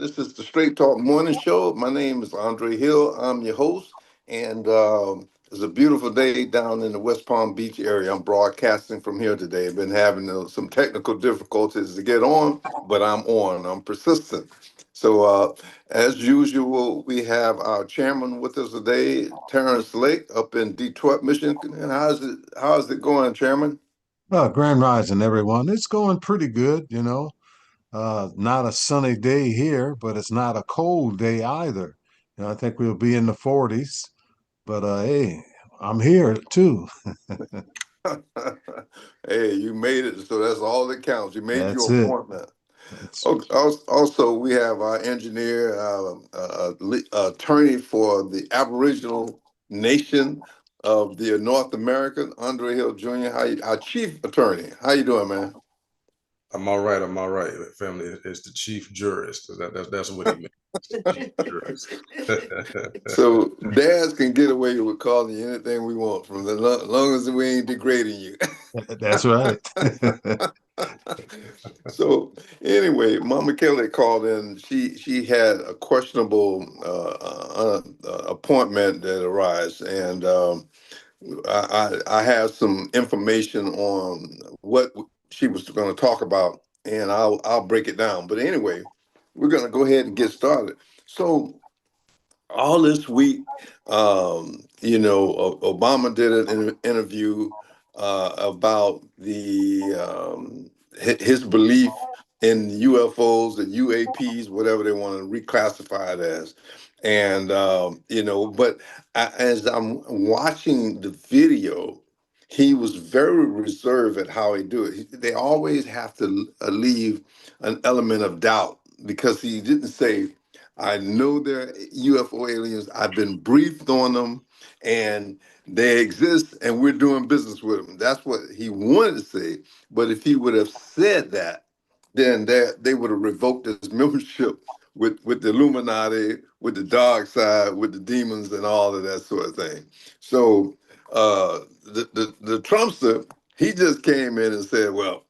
This is the Straight Talk Morning Show. My name is Andre Hill. I'm your host, and it's a beautiful day down in the West Palm Beach area. I'm broadcasting from here today. I've been having some technical difficulties to get on, but I'm on. I'm persistent. So, as usual, we have our chairman with us today, Terrence Lake, up in Detroit, Michigan. And how's it going, Chairman? Grand Rising, everyone. It's going pretty good, Not a sunny day here, but it's not a cold day either. I think we'll be in the 40s, but hey, I'm here too. Hey, you made it, so that's all that counts. You made That's your it. appointment. That's Also, we have our engineer, attorney for the Aboriginal Nation of the North America, Andre Hill Jr. Our chief attorney. How you doing, man? I'm all right. I'm all right. Family is the chief jurist. That's what he meant. Chief jurist. So dads can get away with calling you anything we want, from the long as we ain't degrading you. that's right. So anyway, Mama Kelly called in. She had a questionable appointment that arose, and I have some information on what she was going to talk about, and I'll break it down. But anyway, we're going to go ahead and get started. So all this week, Obama did an interview about his belief in UFOs and UAPs, whatever they want to reclassify it as. And but as I'm watching the video, he was very reserved at how he do it. They always have to leave an element of doubt, because he didn't say, I know they're UFO aliens. I've been briefed on them, and they exist, and we're doing business with them. That's what he wanted to say. But if he would have said that, then they would have revoked his membership with the Illuminati, with the dark side, with the demons, and all of that sort of thing. So the Trumpster, he just came in and said, "Well,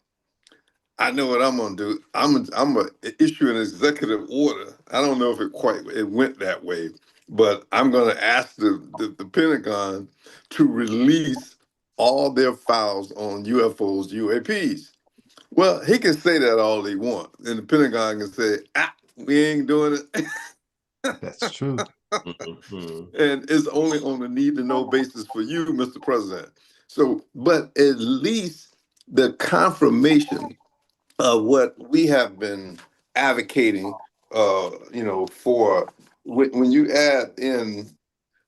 I know what I'm gonna do. I'm gonna issue an executive order. I don't know if it went that way, but I'm gonna ask the Pentagon to release all their files on UFOs, UAPs." Well, he can say that all he wants, and the Pentagon can say, we ain't doing it. That's true. Mhm. And it's only on a need to know basis for you, Mr. President. So, but at least the confirmation of what we have been advocating, for when you add in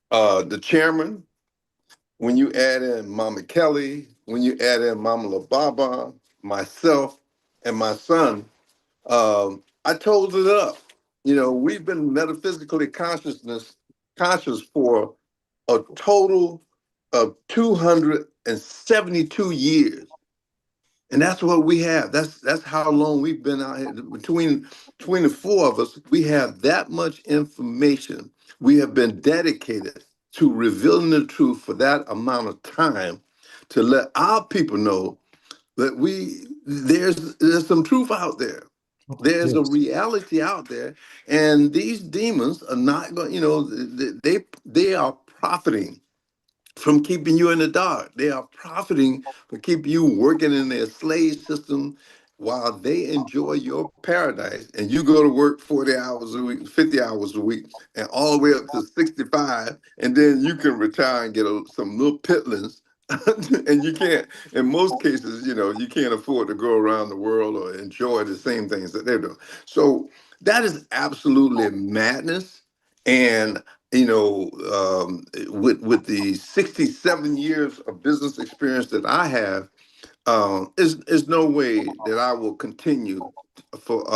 the chairman, when you add in Mama Kelly, when you add in Mama LaBaba, myself, and my son, I told it up. We've been metaphysically conscious for a total of 272 years. And that's what we have. That's how long we've been out here. Between the four of us, we have that much information. We have been dedicated to revealing the truth for that amount of time, to let our people know that there's some truth out there. There's a Yes. reality out there, and these demons are not going. They are profiting from keeping you in the dark. They are profiting from keeping you working in their slave system while they enjoy your paradise. And you go to work 40 hours a week, 50 hours a week, and all the way up to 65. And then you can retire and get some little pitlins. And you can't, in most cases, you can't afford to go around the world or enjoy the same things that they're doing. So that is absolutely madness. And with the 67 years of business experience that I have, is no way that I will continue for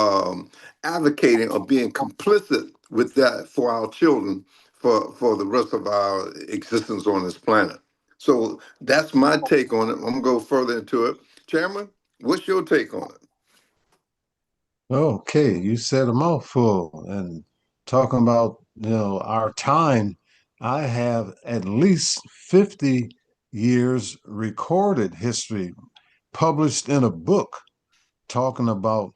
advocating or being complicit with that for our children for the rest of our existence on this planet. So that's my take on it. I'm gonna go further into it. Chairman, what's your take on it? Okay, you said a mouthful and talking about, our time. I have at least 50 years recorded history published in a book talking about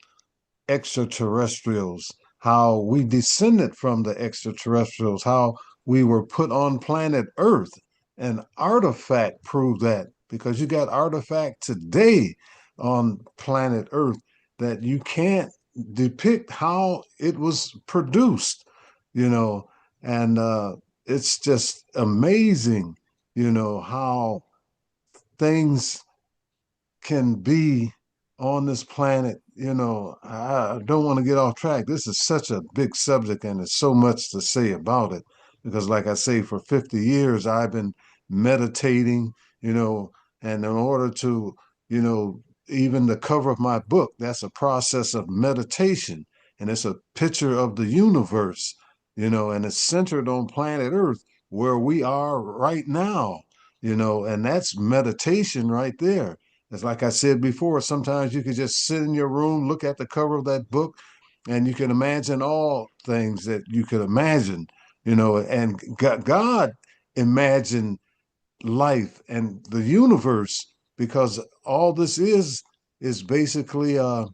extraterrestrials. how we descended from the extraterrestrials, how we were put on planet Earth. And artifact proved that because you got artifact today on planet Earth that you can't depict how it was produced, you know, and it's just amazing, how things can be on this planet. I don't want to get off track. This is such a big subject and there's so much to say about it because, like I say, for 50 years, I've been meditating, you know, and in order to, you know, even the cover of my book, that's a process of meditation. And it's a picture of the universe, and it's centered on planet Earth where we are right now, and that's meditation right there. It's like I said before, sometimes you could just sit in your room, look at the cover of that book, and you can imagine all things that you could imagine, and God imagined life and the universe because all this is basically what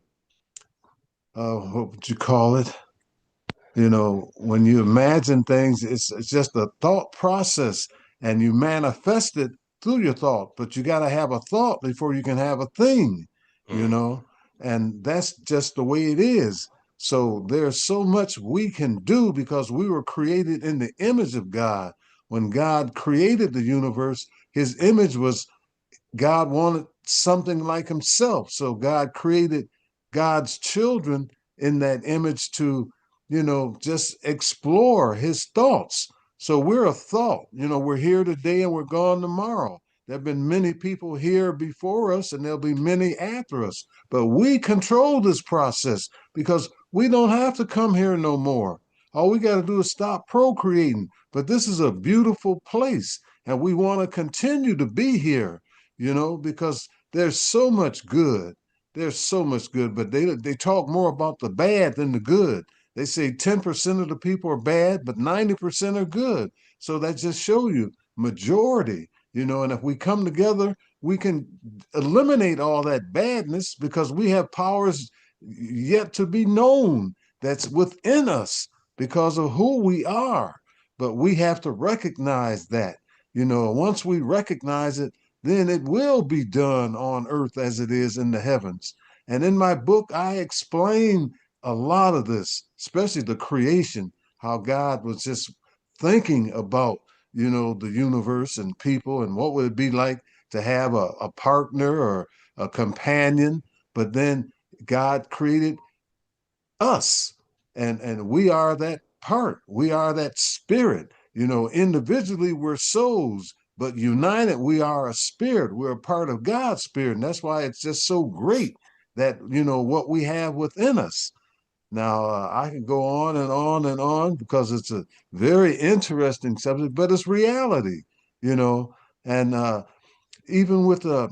would you call it? When you imagine things, it's just a thought process and you manifest it through your thought, but you got to have a thought before you can have a thing, you Mm. know, and that's just the way it is. So there's so much we can do because we were created in the image of God. When God created the universe, his image was God wanted something like himself. So God created God's children in that image to, just explore his thoughts. So we're a thought. We're here today and we're gone tomorrow. There have been many people here before us and there'll be many after us. But we control this process because we don't have to come here no more. All we got to do is stop procreating. But this is a beautiful place and we want to continue to be here, because there's so much good. There's so much good, but they talk more about the bad than the good. They say 10% of the people are bad, but 90% are good. So that just show you majority, and if we come together, we can eliminate all that badness because we have powers yet to be known that's within us because of who we are. But we have to recognize that. Once we recognize it, then it will be done on earth as it is in the heavens. And in my book, I explain a lot of this, especially the creation, how God was just thinking about, the universe and people and what would it be like to have a partner or a companion. But then God created us and we are that part. We are that spirit. Individually we're souls, but united we are a spirit. We're a part of God's spirit, and that's why it's just so great that what we have within us. Now I can go on and on and on because it's a very interesting subject, but it's reality, you know and even with the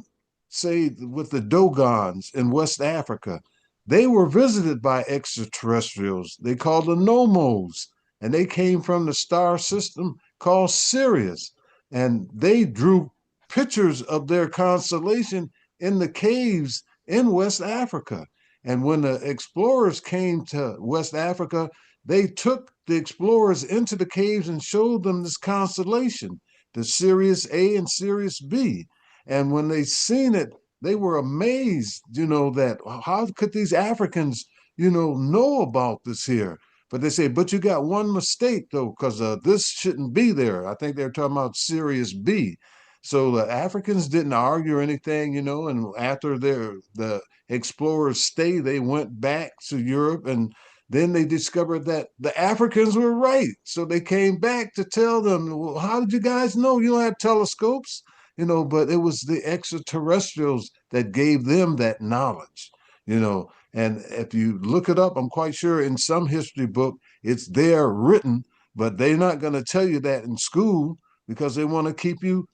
say with the Dogons in West Africa, they were visited by extraterrestrials. They called the Nomos, and they came from the star system called Sirius, and they drew pictures of their constellation in the caves in West Africa. And when the explorers came to West Africa, they took the explorers into the caves and showed them this constellation, the Sirius A and Sirius B. And when they seen it, they were amazed, that how could these Africans, know about this here? But they say, but you got one mistake though, because this shouldn't be there. I think they're talking about Sirius B. So the Africans didn't argue or anything, and after the explorers' stay, they went back to Europe and then they discovered that the Africans were right. So they came back to tell them, well, how did you guys know? You don't have telescopes, but it was the extraterrestrials that gave them that knowledge, And if you look it up, I'm quite sure in some history book it's there written, but they're not going to tell you that in school because they want to keep you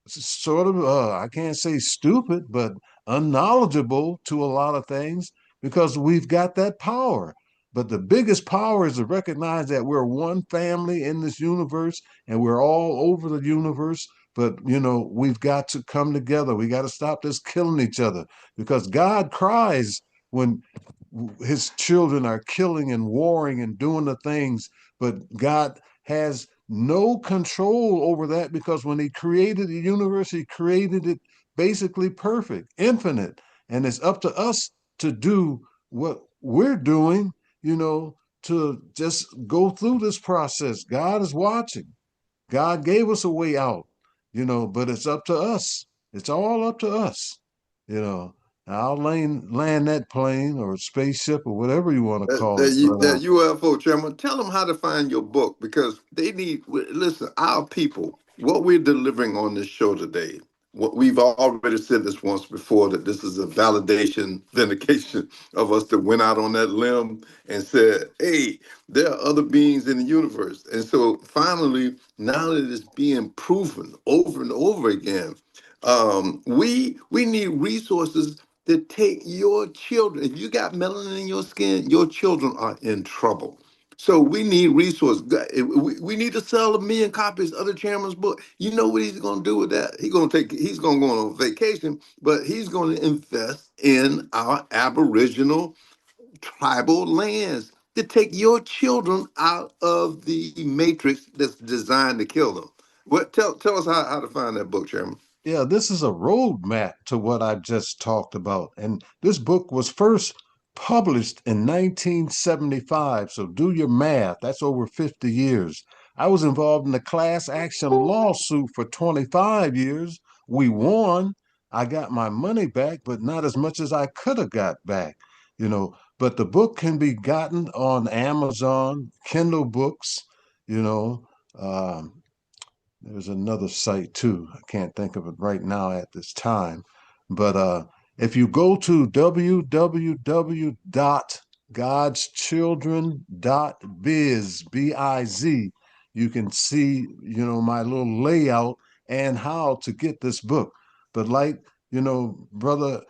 sort of, I can't say stupid, but unknowledgeable to a lot of things because we've got that power. But the biggest power is to recognize that we're one family in this universe and we're all over the universe. But, we've got to come together. We got to stop this killing each other because God cries when his children are killing and warring and doing the things, but God has no control over that, because when he created the universe, he created it basically perfect, infinite. And it's up to us to do what we're doing, to just go through this process. God is watching. God gave us a way out, but it's up to us. It's all up to us, you know. I'll land that plane or spaceship or whatever you want to call it. But That UFO chairman, tell them how to find your book, because they need, listen, our people, what we're delivering on this show today, what we've already said this once before, that this is a validation, vindication of us that went out on that limb and said, hey, there are other beings in the universe. And so finally, now that it's being proven over and over again, we need resources to take your children. If you got melanin in your skin, your children are in trouble. So we need resources. We need to sell 1 million copies of the chairman's book. You know what he's going to do with that? He's going to go on vacation, but he's going to invest in our Aboriginal tribal lands to take your children out of the matrix that's designed to kill them. Tell us how to find that book, Chairman. yeah, this is a roadmap to what I've just talked about. And this book was first published in 1975. So do your math. That's over 50 years. I was involved in a class action lawsuit for 25 years. We won. I got my money back, but not as much as I could have got back, But the book can be gotten on Amazon, Kindle books, you know. Um, there's another site too. I can't think of it right now at this time. But if you go to www.godschildren.biz, B-I-Z, you can see, my little layout and how to get this book. But like, brother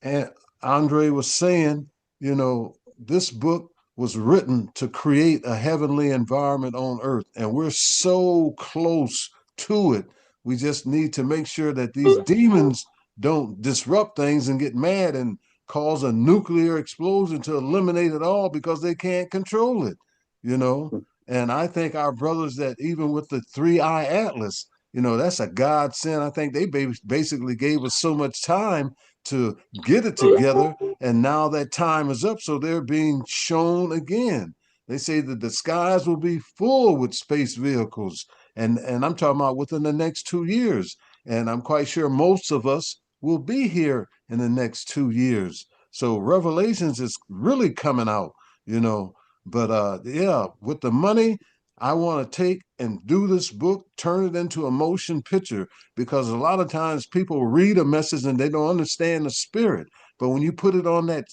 and Andre was saying, this book was written to create a heavenly environment on earth, and we're so close to it. We just need to make sure that these demons don't disrupt things and get mad and cause a nuclear explosion to eliminate it all, because they can't control it, you know. And I think our brothers, that even with the 3-eye atlas, that's a godsend. I think they basically gave us so much time to get it together, and now that time is up, so they're being shown again. They say that the skies will be full with space vehicles, and I'm talking about within the next 2 years. And I'm quite sure most of us will be here in the next 2 years. So Revelations is really coming out, you know. But yeah, with the money, I want to take and do this book, turn it into a motion picture, because a lot of times people read a message and they don't understand the spirit. But when you put it on that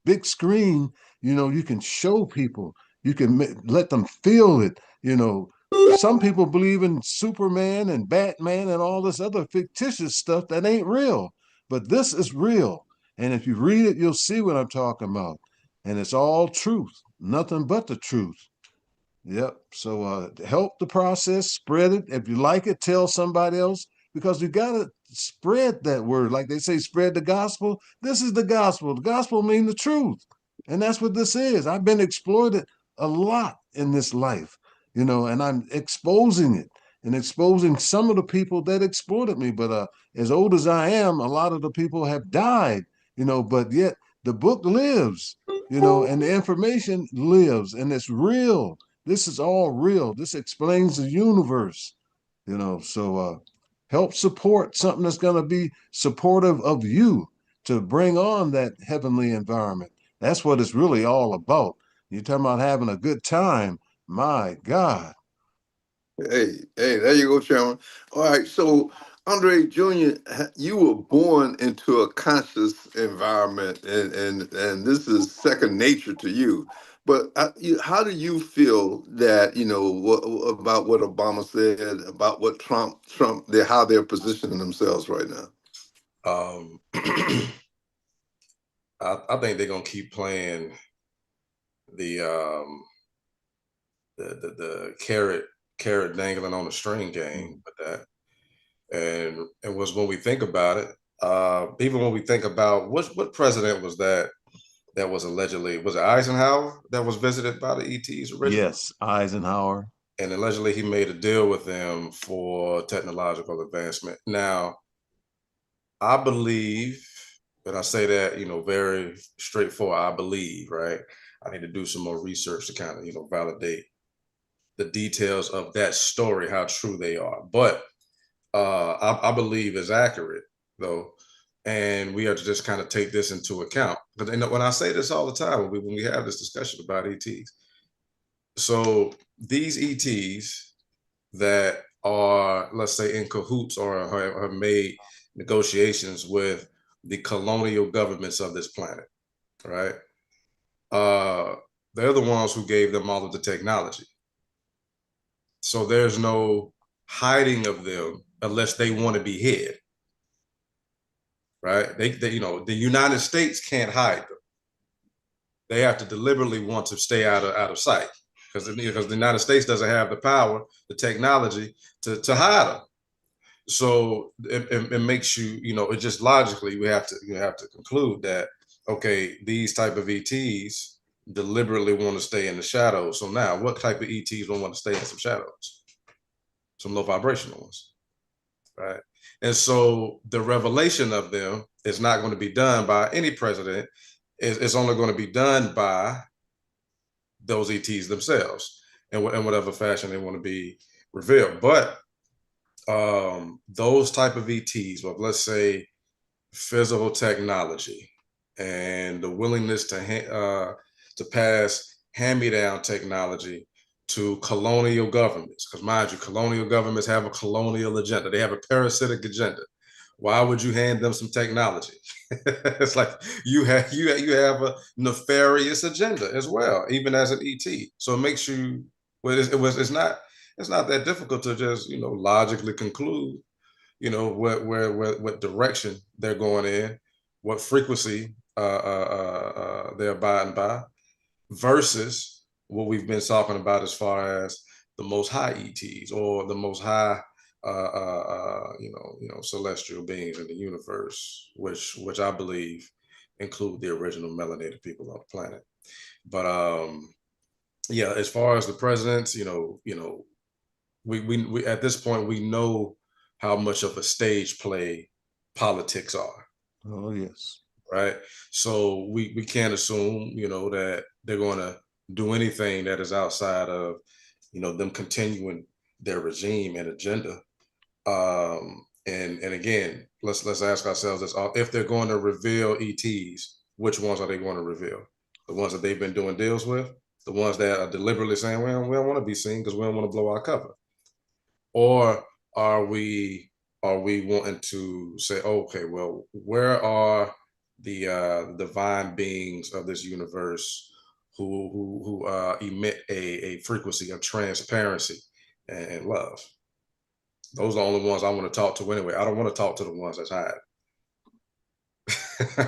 big screen, you can show people, you can let them feel it. Some people believe in Superman and Batman and all this other fictitious stuff that ain't real, but this is real. And if you read it, you'll see what I'm talking about. And it's all truth, nothing but the truth. Yep. So help the process, spread it. If you like it, tell somebody else, because you got to spread that word. Like they say, spread the gospel. This is the gospel. The gospel means the truth. And that's what this is. I've been exploited a lot in this life, and I'm exposing it and exposing some of the people that exploited me. But as old as I am, a lot of the people have died, but yet the book lives, and the information lives, and it's real. This is all real. This explains the universe, So help support something that's going to be supportive of you, to bring on that heavenly environment. That's what it's really all about. You're talking about having a good time. My God. There you go, Chairman. All right, so Andre Jr., you were born into a conscious environment, and this is second nature to you. But how do you feel that about what Obama said, about what how they're positioning themselves right now? I think they're gonna keep playing the the carrot dangling on the string game with that. And was when we think about it, even when we think about what president was that that was allegedly, was it Eisenhower that was visited by the ETs originally? Yes, Eisenhower. And allegedly he made a deal with them for technological advancement. Now, I believe, and I say that, very straightforward, I believe, right? I need to do some more research to kind of, validate the details of that story, how true they are. But I believe is accurate, though. And we have to just kind of take this into account. But when I say this all the time, when we have this discussion about ETs, so these ETs that are, let's say, in cahoots or have made negotiations with the colonial governments of this planet, right? Uh, they're the ones who gave them all of the technology. So there's no hiding of them unless they want to be hid, right? They the United States can't hide them. They have to deliberately want to stay out of sight because the United States doesn't have the power, the technology to hide them. So it makes you, it just logically we have to conclude that, okay, these type of ETs deliberately want to stay in the shadows. So now, what type of ETs don't want to stay in some shadows? Some low vibrational ones, right? And so the revelation of them is not going to be done by any president. It's only going to be done by those ETs themselves, in whatever fashion they want to be revealed. But those type of ETs, well, let's say physical technology and the willingness to pass hand-me-down technology to colonial governments, because mind you, colonial governments have a colonial agenda. They have a parasitic agenda. Why would you hand them some technology? It's like you have a nefarious agenda as well, even as an ET. So it makes you, well, it's not that difficult to just logically conclude what direction they're going in, what frequency they're abiding by, versus what we've been talking about as far as the most high ETs or the most high celestial beings in the universe, which I believe include the original melanated people on the planet. But yeah, as far as the presidents, we at this point we know how much of a stage play politics are. Oh, yes. Right. So we can't assume, that they're going to do anything that is outside of, them continuing their regime and agenda. And again, let's ask ourselves this: if they're going to reveal ETs, which ones are they going to reveal? The ones that they've been doing deals with, the ones that are deliberately saying, well, we don't want to be seen because we don't want to blow our cover, or are we wanting to say, okay, well, where are the divine beings of this universe who emit a frequency of transparency and love? Those are the only ones I want to talk to anyway. I don't want to talk to the ones that's hiding.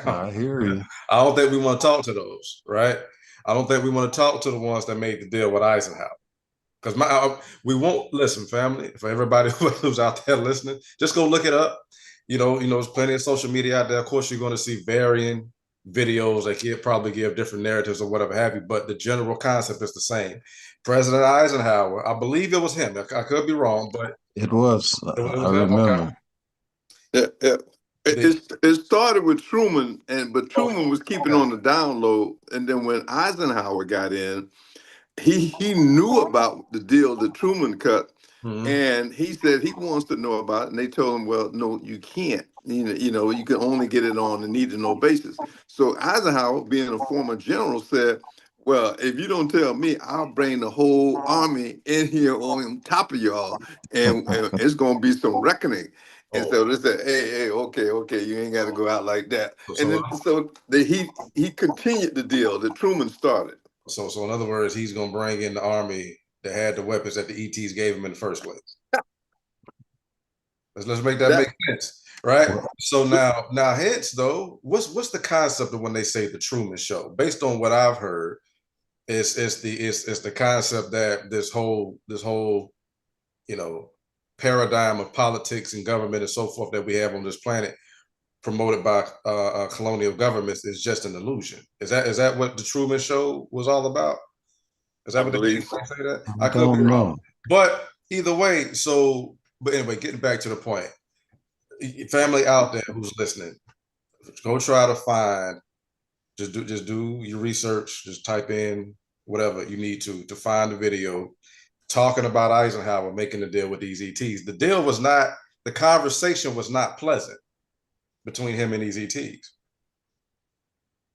I hear you. I don't think we want to talk to those, right? I don't think we want to talk to the ones that made the deal with Eisenhower. Because we won't listen, family. For everybody who's out there listening, just go look it up. There's plenty of social media out there. Of course, you're going to see varying videos that probably give different narratives or whatever have you, but the general concept is the same. President Eisenhower, I believe it was him. I could be wrong, but It was. it I was him. Okay. remember. Yeah, yeah. The, It started with Truman, but Truman was keeping okay. on the down low. And then when Eisenhower got in, he knew about the deal that Truman cut, Mhm. and he said he wants to know about it. And they told him, well, no, you can't. You can only get it on a need to know basis. So Eisenhower, being a former general, said, well, if you don't tell me, I'll bring the whole army in here on top of y'all, and it's gonna be some reckoning. And Oh, so they said, hey, okay, okay, you ain't got to go out like that. so And so then he continued the deal that Truman started. so in other words, he's gonna bring in the army that had the weapons that the ETs gave him in the first place. Let's make that make That sense, right? Well, So now hence though, what's the concept of when they say the Truman Show? Based on what I've heard, it's the concept that this whole you know paradigm of politics and government and so forth that we have on this planet promoted by colonial governments is just an illusion. Is that what the Truman Show was all about? Is I that what they believe so. say that? I I could be don't wrong, know. but either way. So, but anyway, getting back to the point, family out there who's listening, go try to find. Just do your research. Just type in whatever you need to find the video talking about Eisenhower making the deal with these ETs. The deal was not. The conversation was not pleasant between him and these ETs.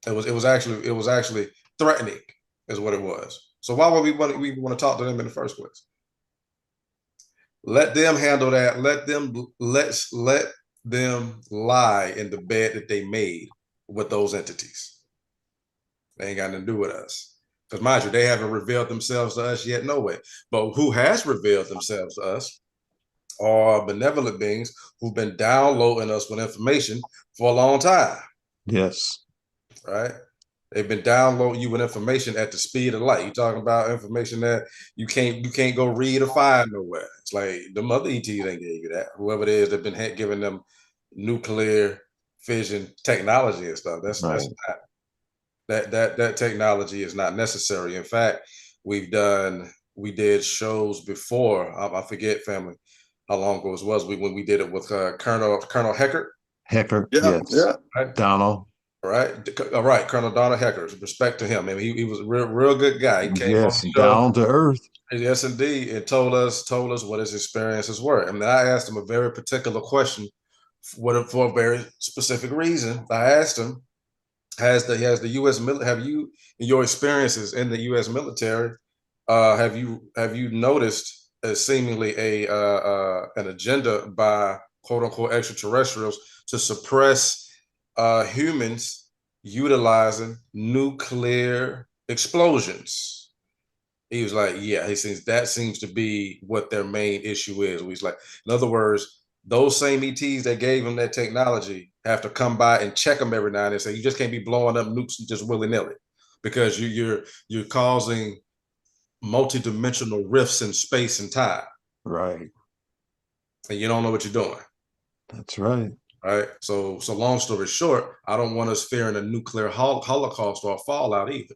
It was actually threatening, is what it was. So why would we want to talk to them in the first place? Let them handle that. Let them lie in the bed that they made with those entities. They ain't got nothing to do with us. Because mind you, they haven't revealed themselves to us yet, no way. But who has revealed themselves to us are benevolent beings who've been downloading us with information for a long time. Yes. Right? They've been downloading you with information at the speed of light. You're talking about information that you can't go read or find nowhere. It's like the other ETs ain't gave you that. Whoever it is that been giving them nuclear fission technology and stuff. That's Right. not that technology is not necessary. In fact, we did shows before. I forget, family, how long ago it was. When we did it with Colonel Heckert. Hecker. Yeah, Yes. yeah. Right? Donald. All right, Colonel Donald Heckert. Respect to him. I mean, he was a real good guy. He came on Yes. the show, Down to earth. yes, indeed, and told us what his experiences were. And then I asked him a very particular question, for a very specific reason. I asked him, has the U.S. have you, in your experiences in the U.S. military, have you noticed seemingly an agenda by quote unquote extraterrestrials to suppress humans utilizing nuclear explosions? He was like, yeah, that seems to be what their main issue is. He's like, in other words, those same ETs that gave him that technology have to come by and check them every now and then. Say, you just can't be blowing up nukes just willy nilly, because you're causing multidimensional rifts in space and time, Right. and you don't know what you're doing. That's right. Right. So long story short, I don't want us fearing a nuclear holocaust or a fallout either,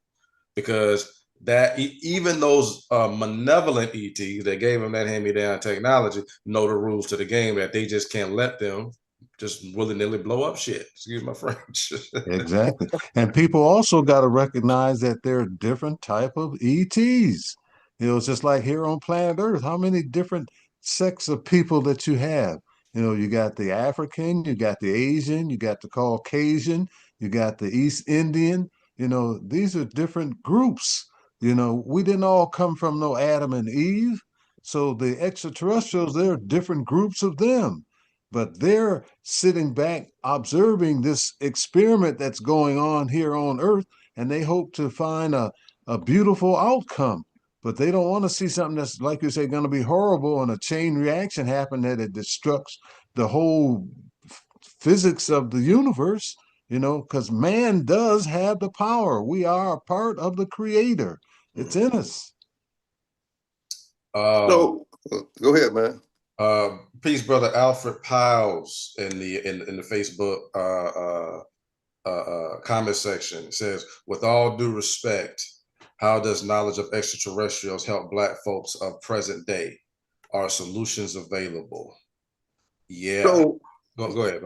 because that even those malevolent ETs that gave them that hand-me-down technology know the rules to the game, that they just can't let them just willy-nilly blow up shit. Excuse my French. Exactly. And people also got to recognize that there are different type of ETs. It's just like here on planet Earth, how many different sects of people that you have? You got the African, you got the Asian, you got the Caucasian, you got the East Indian. These are different groups. We didn't all come from no Adam and Eve. So the extraterrestrials, there are different groups of them, but they're sitting back observing this experiment that's going on here on Earth, and they hope to find a beautiful outcome. But they don't want to see something that's, like you say, going to be horrible and a chain reaction happen that it destructs the whole physics of the universe, because man does have the power. We are a part of the creator. It's in us. uh, So go ahead, man. Peace, brother Alfred Piles in the Facebook comment section. It says, with all due respect, how does knowledge of extraterrestrials help Black folks of present day? Are solutions available? Yeah. So Go ahead.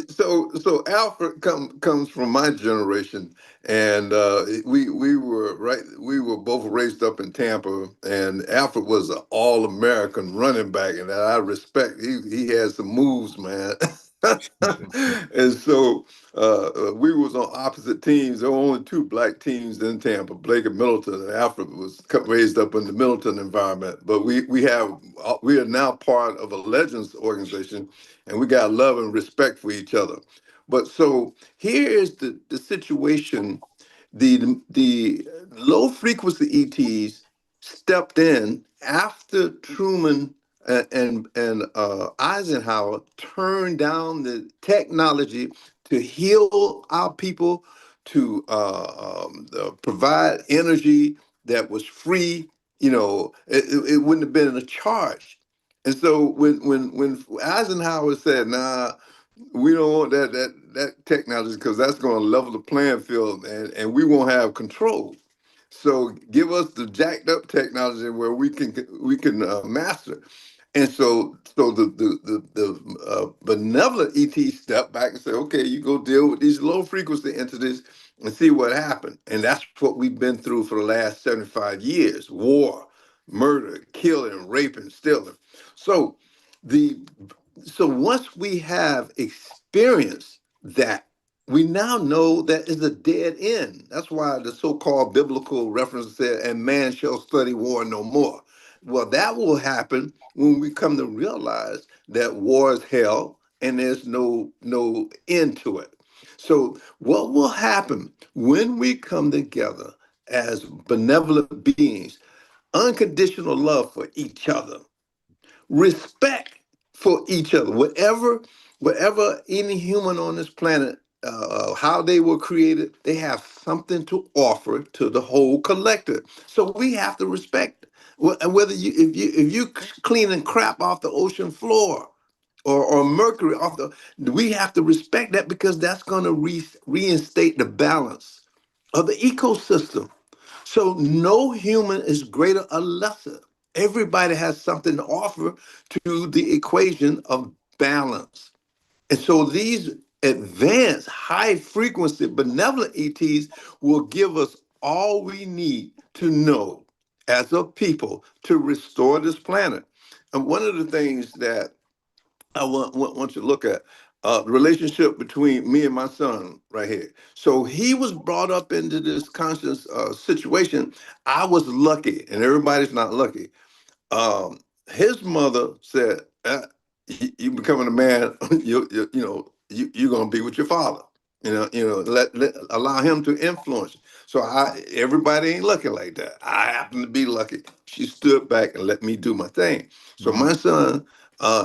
so Alfred comes from my generation, and we were both raised up in Tampa, and Alfred was an all-American running back, and I respect. He had some moves, man. And so we was on opposite teams. There were only two black teams in Tampa, Blake and Middleton, and Alfred was raised up in the Middleton environment. But we are now part of a Legends organization, and we got love and respect for each other. But so here is the situation. The low frequency ETs stepped in after Truman and Eisenhower turned down the technology to heal our people, to provide energy that was free. It wouldn't have been a charge. And so when Eisenhower said, "Nah, we don't want that technology because that's going to level the playing field, and we won't have control. So give us the jacked up technology where we can master. And so the benevolent ET step back and say, okay, you go deal with these low frequency entities and see what happened. And that's what we've been through for the last 75 years: war, murder, killing, raping, stealing. So the so once we have experienced that, we now know that is a dead end. That's why the so-called biblical reference said, "And man shall study war no more." Well, that will happen when we come to realize that war is hell and there's no end to it. So, what will happen when we come together as benevolent beings, unconditional love for each other, respect for each other, whatever any human on this planet, how they were created, they have something to offer to the whole collective. So we have to respect. And whether if you cleaning crap off the ocean floor, or mercury off the, we have to respect that because that's going to reinstate the balance of the ecosystem. So no human is greater or lesser. Everybody has something to offer to the equation of balance. And so these advanced, high frequency, benevolent ETs will give us all we need to know as a people to restore this planet. And one of the things that I want you to look at, the relationship between me and my son right here. So he was brought up into this conscious situation. I was lucky, and everybody's not lucky. His mother said, "You becoming a man, you're gonna be with your father. Let allow him to influence you." So everybody ain't lucky like that. I happen to be lucky. She stood back and let me do my thing. So Mm-hmm. my son,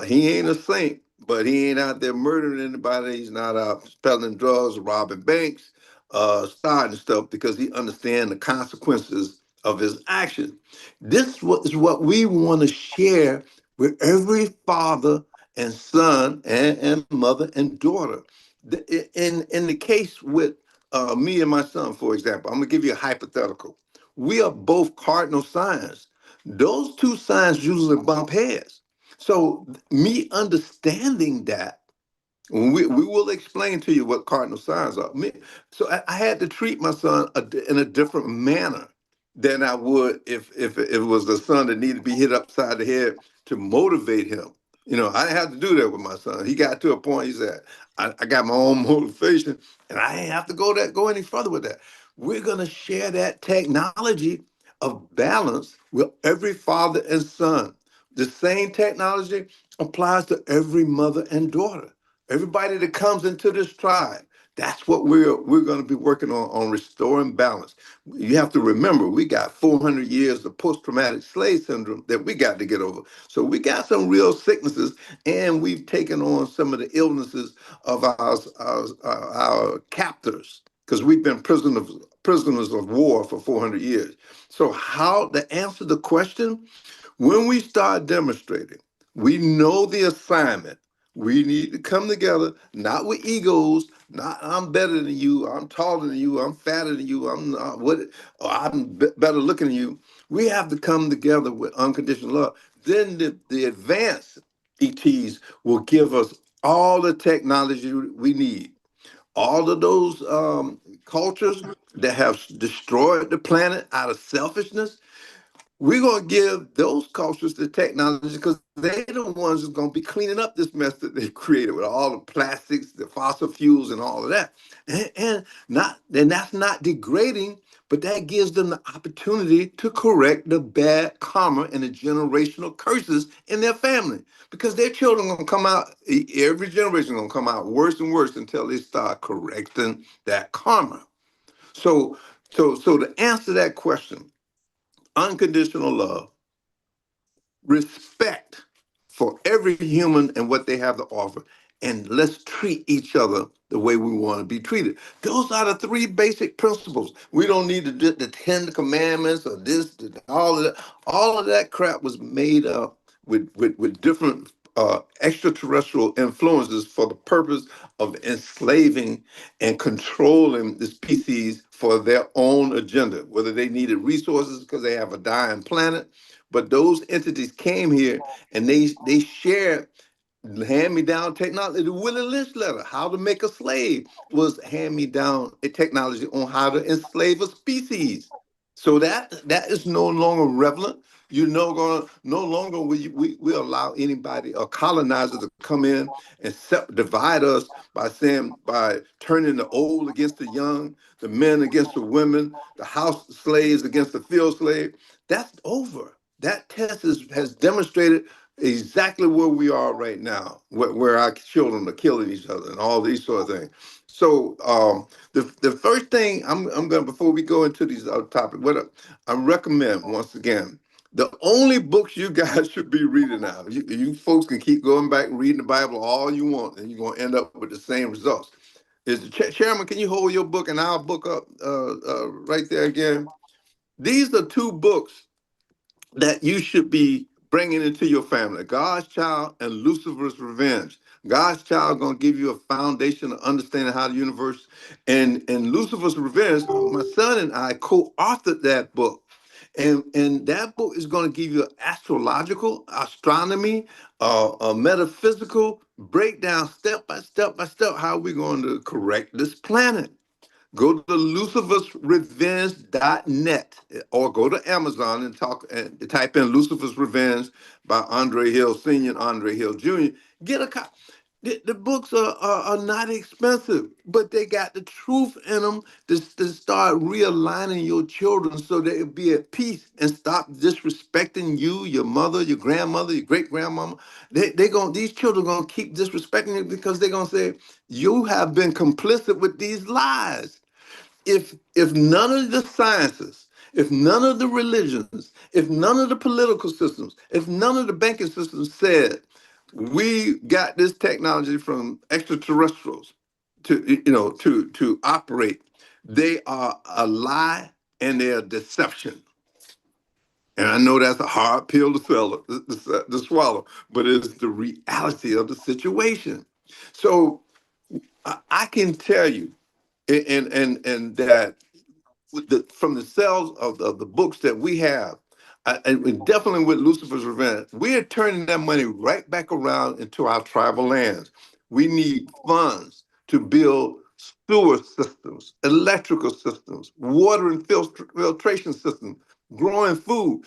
he ain't a saint, but he ain't out there murdering anybody. He's not out peddling drugs, robbing banks, starting stuff because he understands the consequences of his actions. Is what we want to share with every father and son and mother and daughter. In the case with me and my son, for example, I'm gonna give you a hypothetical. We are both cardinal signs. Those two signs usually bump heads. So me understanding that, we will explain to you what cardinal signs are. So I had to treat my son in a different manner than I would if it was a son that needed to be hit upside the head to motivate him. I didn't have to do that with my son. He got to a point. He said, "I got my own motivation, and I ain't have to go any further with that." We're gonna share that technology of balance with every father and son. The same technology applies to every mother and daughter. Everybody that comes into this tribe, that's what we're going to be working on restoring balance. You have to remember, we got 400 years of post-traumatic slave syndrome that we got to get over. So we got some real sicknesses, and we've taken on some of the illnesses of our captors because we've been prisoners of war for 400 years. So how to answer the question? When we start demonstrating, we know the assignment. We need to come together, not with egos, not "I'm better than you, I'm taller than you, I'm fatter than you, or I'm better looking than you." We have to come together with unconditional love. Then the advanced ETs will give us all the technology we need. All of those cultures that have destroyed the planet out of selfishness, we're going to give those cultures the technology because they're the ones that's going to be cleaning up this mess that they created with all the plastics, the fossil fuels, and all of that. And that's not degrading, but that gives them the opportunity to correct the bad karma and the generational curses in their family because their children are going to come out, every generation going to come out worse and worse until they start correcting that karma. So, so to answer that question, unconditional love, respect for every human and what they have to offer, and let's treat each other the way we want to be treated. Those are the three basic principles. We don't need the 10 Commandments or this, all of that. All of that crap was made up with different extraterrestrial influences for the purpose of enslaving and controlling the species for their own agenda, whether they needed resources because they have a dying planet. But those entities came here and they shared hand-me-down technology. The Willie Lynch letter, how to make a slave, was hand-me-down technology on how to enslave a species. So that is no longer relevant. You know, gonna no longer we allow anybody, a colonizer, to come in and divide us by saying, by turning the old against the young, the men against the women, the house slaves against the field slave. That's over. That test has demonstrated exactly where we are right now, where our children are killing each other and all these sort of things. So the first thing I'm going, before we go into these other topics, what I recommend once again, the only books you guys should be reading now. You folks can keep going back and reading the Bible all you want, and you're going to end up with the same results. Is the chairman? Can you hold your book and I'll book up right there again? These are two books that you should be bringing into your family: God's Child and Lucifer's Revenge. God's Child gonna give you a foundation of understanding how the universe, and Lucifer's Revenge. My son and I co-authored that book, and that book is going to give you an astrological, astronomy, a metaphysical breakdown, step by step, how we're going to correct this planet. Go to lucifersrevenge.net or go to Amazon and talk and type in Lucifer's Revenge by Andre Hill Sr. and Andre Hill Jr. Get a copy. The books are not expensive, but they got the truth in them to start realigning your children so they'll be at peace and stop disrespecting you, your mother, your grandmother, your great grandmama. These children gonna keep disrespecting you because they're gonna say you have been complicit with these lies. If none of the sciences, if none of the religions, if none of the political systems, if none of the banking systems said we got this technology from extraterrestrials to to operate, they are a lie and they're a deception. And I know that's a hard pill to swallow, but it's the reality of the situation. So I can tell you, and that from the sales of the books that we have, and definitely with Lucifer's Revenge, we are turning that money right back around into our tribal lands. We need funds to build sewer systems, electrical systems, water and filtration systems, growing food.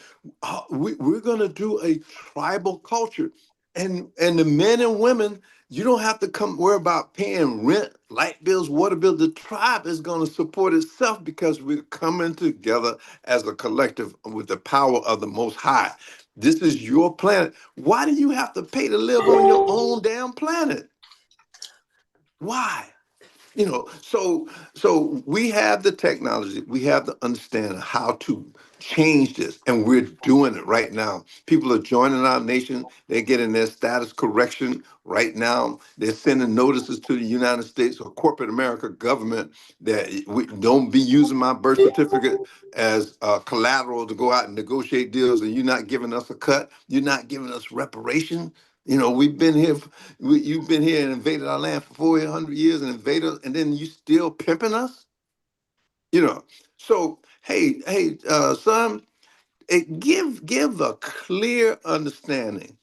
We're going to do a tribal culture. And the men and women, you don't have to come worry about paying rent, light bills, water bills. The tribe is going to support itself because we're coming together as a collective with the power of the Most High. This is your planet. Why do you have to pay to live on your own damn planet? Why? So we have the technology, we have the understanding how to change this, and we're doing it right now. People are joining our nation, they're getting their status correction right now. They're sending notices to the United States or corporate America government that we don't be using my birth certificate as collateral to go out and negotiate deals, and you're not giving us a cut, you're not giving us reparation. We've been here. You've been here and invaded our land for 400 years and invaded us, and then you still pimping us. You know. So hey, son, give a clear understanding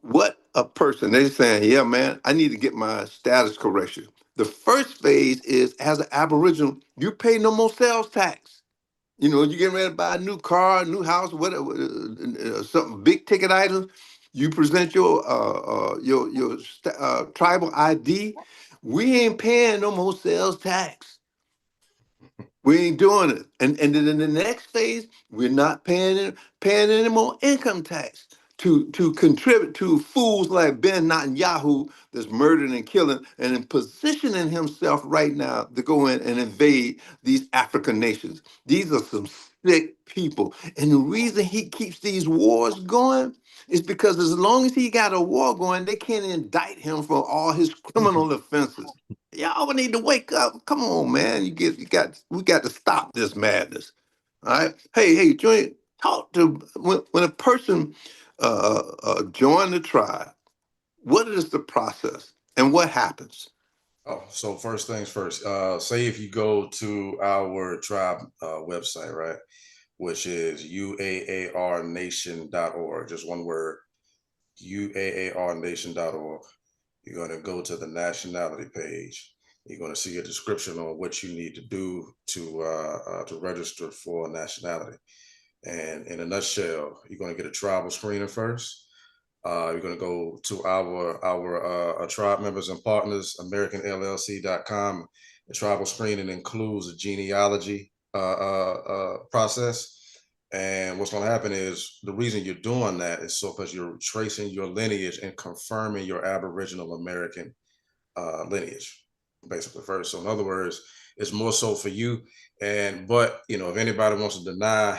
what a person they're saying. Yeah, man, I need to get my status correction. The first phase is, as an Aboriginal, you pay no more sales tax. You get ready to buy a new car, new house, whatever, something big ticket items. You present your tribal ID. We ain't paying no more sales tax. We ain't doing it. And then in the next phase, we're not paying any more income tax to contribute to fools like Ben Netanyahu that's murdering and killing and in positioning himself right now to go in and invade these African nations. These are some sick people. And the reason he keeps these wars going is because as long as he got a war going, they can't indict him for all his criminal offenses. Y'all need to wake up. Come on, man. We got to stop this madness. All right. Hey, Joy, talk to when a person join the tribe. What is the process and what happens? Oh, so first things first. Say if you go to our tribe website, right, which is uaarnation.org, just one word, uaarnation.org. You're going to go to the nationality page. You're going to see a description on what you need to do to register for nationality. And in a nutshell, you're going to get a tribal screening first. You're going to go to our tribe members and partners, AmericanLLC.com. The tribal screening includes a genealogy process. And what's going to happen is the reason you're doing that is so because you're tracing your lineage and confirming your Aboriginal American lineage, basically first. So in other words, it's more so for you. And but if anybody wants to deny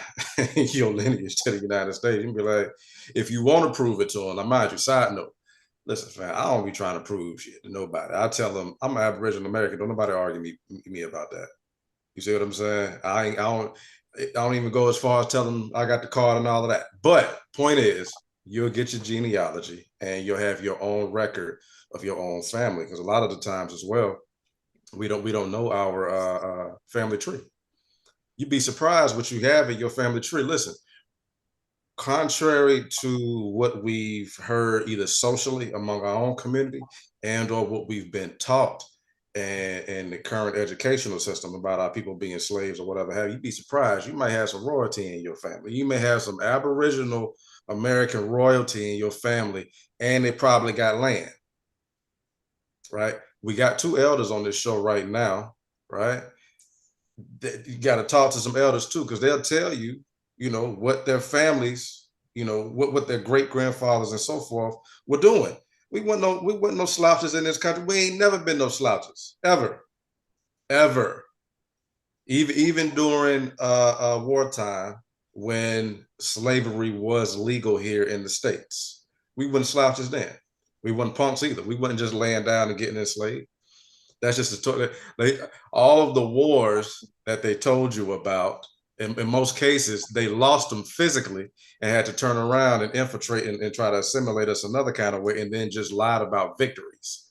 your lineage to the United States, you can be like, if you want to prove it to them, now mind you, side note, listen, fam, I don't be trying to prove shit to nobody. I tell them I'm an Aboriginal American. Don't nobody argue me about that. You see what I'm saying? I don't even go as far as telling them I got the card and all of that. But point is, you'll get your genealogy and you'll have your own record of your own family. Because a lot of the times as well, we don't know our family tree. You'd be surprised what you have in your family tree. Listen, contrary to what we've heard either socially among our own community and or what we've been taught and the current educational system about our people being slaves or whatever have you'd be surprised. You might have some royalty in your family. You may have some Aboriginal American royalty in your family, and they probably got land, right? We got two elders on this show right now, right? You got to talk to some elders too, because they'll tell you, what their families, what their great grandfathers and so forth were doing. We weren't no slouches in this country. We ain't never been no slouches ever, ever. Even during wartime, when slavery was legal here in the states, we weren't slouches then. We weren't punks either. We wasn't just laying down and getting enslaved. That's just all of the wars that they told you about. In most cases, they lost them physically and had to turn around and infiltrate and try to assimilate us another kind of way, and then just lied about victories.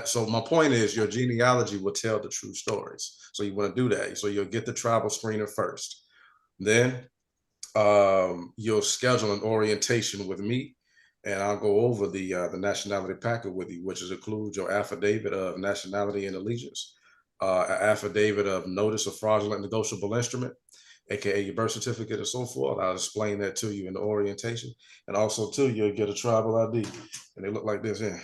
So my point is, your genealogy will tell the true stories. So you want to do that. So you'll get the tribal screener first. Then you'll schedule an orientation with me, and I'll go over the nationality packet with you, which includes your affidavit of nationality and allegiance, an affidavit of notice of fraudulent negotiable instrument, aka your birth certificate and so forth. I'll explain that to you in the orientation, and also too, you'll get a tribal ID, and they look like this. Yeah,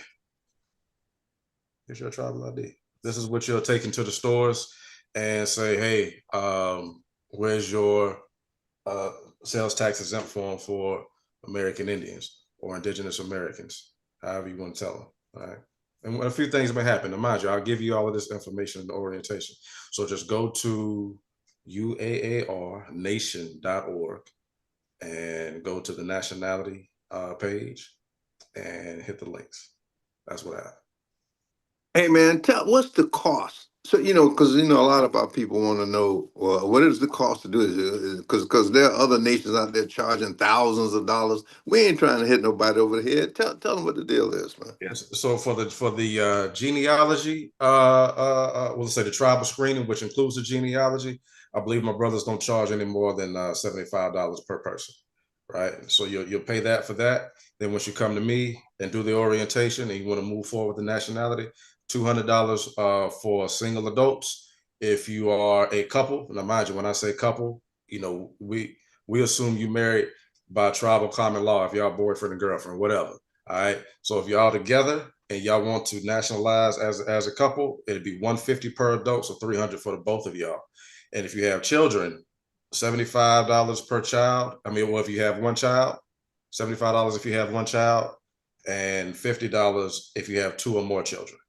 here's your tribal ID. This is what you'll take into the stores and say, hey, where's your uh, sales tax exempt form for American Indians or Indigenous Americans, however you want to tell them. All right. And a few things may happen. And mind you, I'll give you all of this information in the orientation. So just go to uaarnation.org and go to the nationality page and hit the links. That's what I. Hey man, tell what's the cost? So because a lot of our people want to know, well, what is the cost to do this? Because there are other nations out there charging thousands of dollars. We ain't trying to hit nobody over the head. Tell them what the deal is, man. Yes. So for the genealogy, well, let's say the tribal screening, which includes the genealogy, I believe my brothers don't charge any more than $75 per person, right? So you'll pay that for that. Then once you come to me and do the orientation, and you want to move forward with the nationality, $200 for single adults. If you are a couple, now mind you, when I say couple, we assume you married by tribal common law. If y'all boyfriend and girlfriend, whatever. All right. So if y'all together and y'all want to nationalize as a couple, it'd be 150 per adult, so 300 for the both of y'all. And if you have children, $75 per child. I mean, well, if you have one child, $75 if you have one child, and $50 if you have two or more children.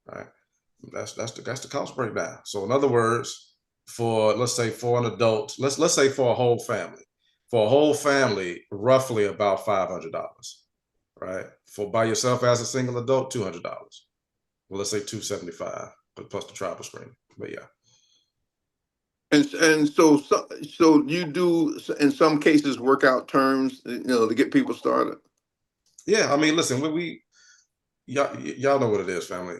All right. That's the cost breakdown. So in other words, let's say for an adult, let's say for a whole family. For a whole family, roughly about $500. Right? For by yourself as a single adult, $200. Well, let's say 275 plus the tribal screen. But yeah. And so you do in some cases work out terms, to get people started. Yeah, I mean, listen, y'all know what it is, family.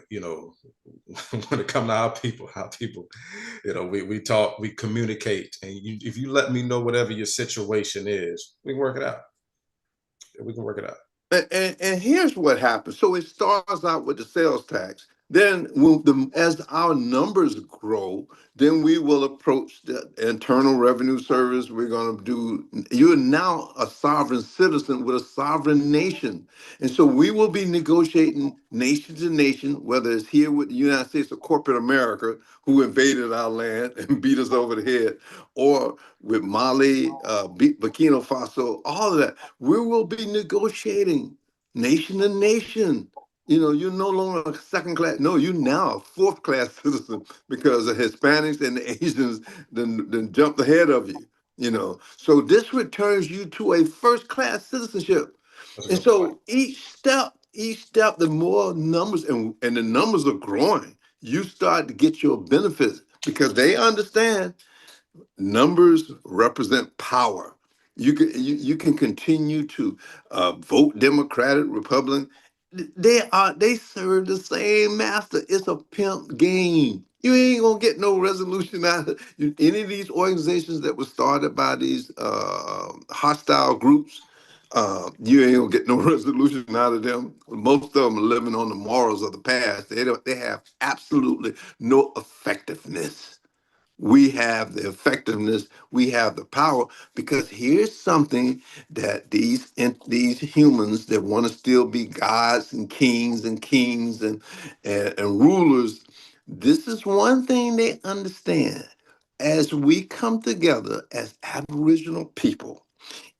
When it comes to our people, we talk, we communicate, and if you let me know whatever your situation is, we can work it out. We can work it out. And here's what happens. So it starts out with the sales tax. Then, as our numbers grow, then we will approach the Internal Revenue Service. We're going to do, you're now a sovereign citizen with a sovereign nation. And so we will be negotiating nation to nation, whether it's here with the United States or corporate America, who invaded our land and beat us over the head, or with Mali, Burkina Faso, all of that. We will be negotiating nation to nation. You're no longer a second class. No, you're now a fourth class citizen because the Hispanics and the Asians then jumped ahead of you. So this returns you to a first class citizenship. That's a And good point. so each step, the more numbers, and the numbers are growing, you start to get your benefits because they understand numbers represent power. You can continue to vote Democratic, Republican. They serve the same master. It's a pimp game. You ain't gonna get no resolution out of any of these organizations that were started by these hostile groups. You ain't gonna get no resolution out of them. Most of them are living on the morals of the past. They don't. They have absolutely no effectiveness. We have the effectiveness, we have the power, because here's something that these humans that want to still be gods and kings and rulers, this is one thing they understand. As we come together as Aboriginal people,